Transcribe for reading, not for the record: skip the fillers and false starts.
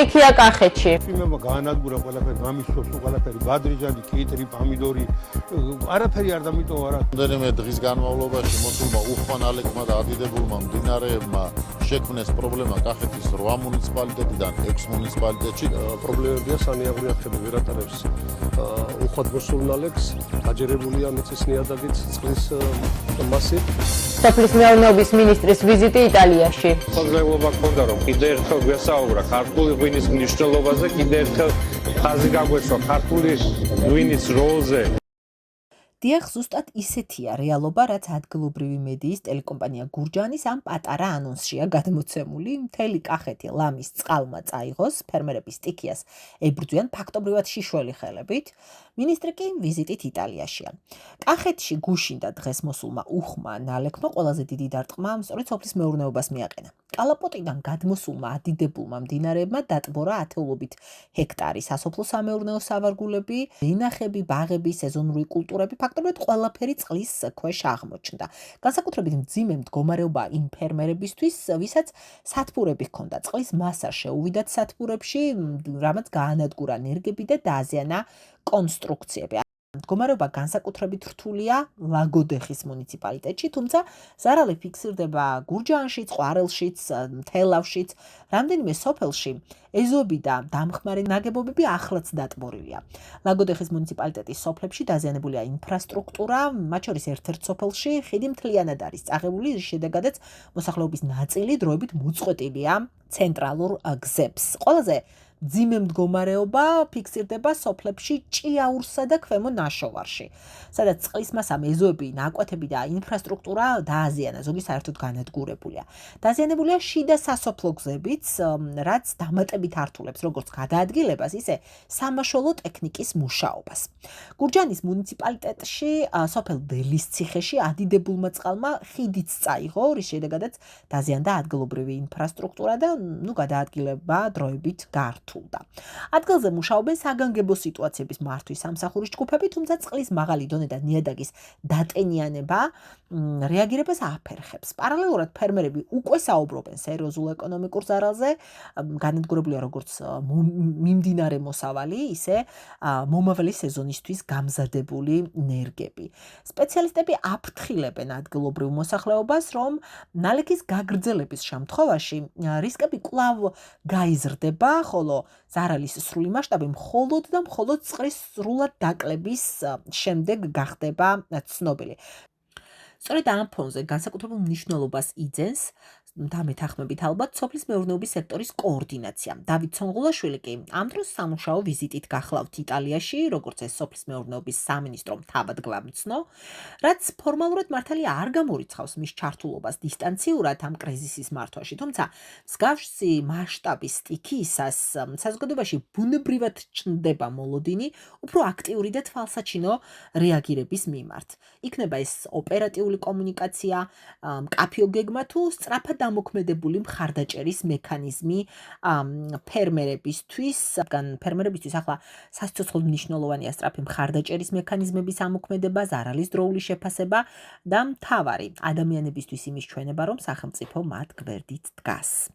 სტიქია კახეთში? იმება გაანადგურა ყველაფერი, გამისვობს ყველაფერი, ბადრიჯანი, კიტრი, პამიდორი, არაფერი არ დამიტოვა რა. რამდენიმე დღის განმავლობაში მოსულმა უხვან ალეკმა და ადიდებულმა მდინარეებმა შექმნეს პრობლემა კახეთის 8 მუნიციპალიტეტიდან 6 მუნიციპალიტეტში. პრობლემებია სანიაღვრე არხები ვერ ატარებს უხვად მოსულ ნალექს, გაჯერებულია მიწის ნიადაგით წყლის მასით. სოფლის მეურნეობის მინისტრის ვიზიტი იტალიაში. ხაზგულობა გქონდა რომ კიდე ერთხელ გვესაუბრა ქართული ღვინის მნიშვნელობაზე, კიდე ერთხელ ხაზი გაგვესვა ქართული ღვინის როლზე. დიახ, ზუსტად ისეთია რეალობა, რაც ადგილობრივი მედიის ტელეკომპანია გურჯანის ამ პატარა ანონსშია გადმოცემული. მთელი კახეთი ლამის წყალმა წაიღოს, ფერმერების სტიქიას ებრძვიან ფაქტობრივად შიშველი ხელებით. მინისტრი კი ვიზიტით იტალიაშია. კახეთში გუშინდა დღეს მოსულმა უხმა ნალექმა ყველაზე დიდი დარტყმა სწორედ სოფლის მეურნეობას მიაყენა. კალაპოტიდან გადმოსულმა ადიდებულმა მდინარეებმა დატბორა ათეულობით ჰექტარი სასოფლო სამეურნეო სავარგულები, ვინახები, ბაღები, სეზონური კულტურები, ფაქტობრივად ყველაფერი წყლის ქვეშ აღმოჩნდა. განსაკუთრებით მძიმე მდგომარეობა იმ ფერმერებისთვის, ვისაც სათბურები ჰქონდა. წყლის მასა შეუვიდათ სათბურებში, რამაც გაანადგურა ნერგები და დააზიანა კონსტრუქციები. მდგომარეობა განსაკუთრებით რთულია ლაგოდეხის მუნიციპალიტეტში, თუმცა ზარალი ფიქსირდება გურჯაანშიც, ყვარელშიც, თელავშიც, რამდენიმე სოფელში ეზოები და დამხმარე ნაგებობები ახლაც დატბორილია. ლაგოდეხის მუნიციპალიტეტის სოფლებში დაზიანებულია ინფრასტრუქტურა, მათ შორის ერთ-ერთ სოფელში ხიდი მთლიანად არის წაღებული, რის შედეგადაც მოსახლეობის ნაწილი დროებით მოწყვეტილია ცენტრალურ გზებს. ყველაზე მძიმე მდგომარეობა ფიქსირდება სოფლებში ჭიაურსა და ქვემო ნაშოვარში, სადაც წყლის მასამ ეზოები, ნაკვეთები და ინფრასტრუქტურა დააზიანა, ზოგი საერთოდ განადგურებულია. დაზიანებულია შიდა სასოფლო გზებიც, რაც დამატებით ართულებს როგორც გადაადგილებას, ისე სამაშველო ტექნიკის მუშაობას. გურჯანის მუნიციპალიტეტში, სოფელ ველისციხეში ადიდებულმა წყალმა ხიდიც წაიღო, რის შედეგადაც დაზიანდა ადგილობრივი ინფრასტრუქტურა და გადაადგილება დროებით გართულდა. ადგილზე მუშაობენ საგანგებო სიტუაციების მართვის სამსახურის ჯგუფები, თუმცა წყლის მაღალი დონე და ნიადაგის დატენიანება რეაგირებას აფერხებს. პარალელურად ფერმერები უკვე საუბრობენ სერიოზულ ეკონომიკურ ზარალზე, განადგურებულია როგორც მიმდინარე მოსავალი, ისე მომავალი სეზონისთვის გამზადებული ნერგები. სპეციალისტები აფრთხილებენ ადგილობრივ მოსახლეობას, რომ ნალექის გაგრძელების შემთხვევაში რისკები კვლავ გაიზრდება, ხოლო ზარალის სრული მასშტაბი მხოლოდ და მხოლოდ წყლის სრულად დაკლების შემდეგ გახდება ცნობილი. სწორედ ამ ფონზე განსაკუთრებულ მნიშვნელობას იძენს და მეთანხმებით ალბათ სოფლის მეურნეობის სექტორის კოორდინაცია. დავით ცონღულაშვილი კი ამ დროს სამუშაო ვიზიტით გახლავთ იტალიაში, როგორც ეს სოფლის მეურნეობის სამინისტრო თავადგლამცნო, რაც ფორმალურად მართალია არ გამორიცხავს მის ჩართულობას დისტანციურად ამ კრიზისის მართვაში, თუმცა მსგავსი მასშტაბის სტიქიისას საზოგადოებაში ბუნებრივად ჩნდება მოლოდინი უფრო აქტიური და თვალსაჩინო რეაგირების მიმართ. იქნება ეს ოპერატიული კომუნიკაცია, მკაფიო გეგმა თუ სწრაფად დამოქმედებული მხარდაჭერის მექანიზმი ფერმერებისთვის, ფერმერებისთვის ახლა სასიცოცხლოდ მნიშვნელოვანია სწრაფი მხარდაჭერის მექანიზმების ამოქმედება, ზარალის დროული შეფასება და მთავარი ადამიანებისთვის იმის ჩვენება, რომ სახელმწიფო მათ გვერდით დგას.